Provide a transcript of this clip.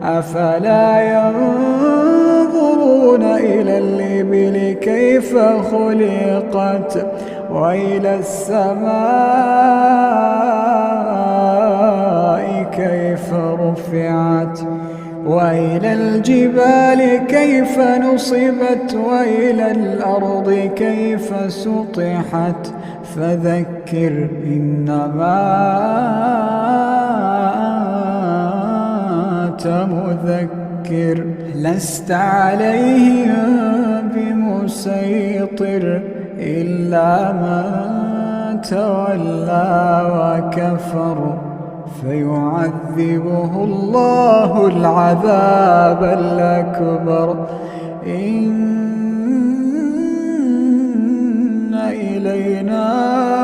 أفلا ينظرون إلى الإبل كيف خلقت وإلى السماء كيف رفعت وإلى الجبال كيف نصبت وإلى الأرض كيف سطحت فذكر إنما أنت مذكر لست عليهم بمسيطر إلا من تولى وكفر فيعذبه الله العذاب الأكبر إن إلينا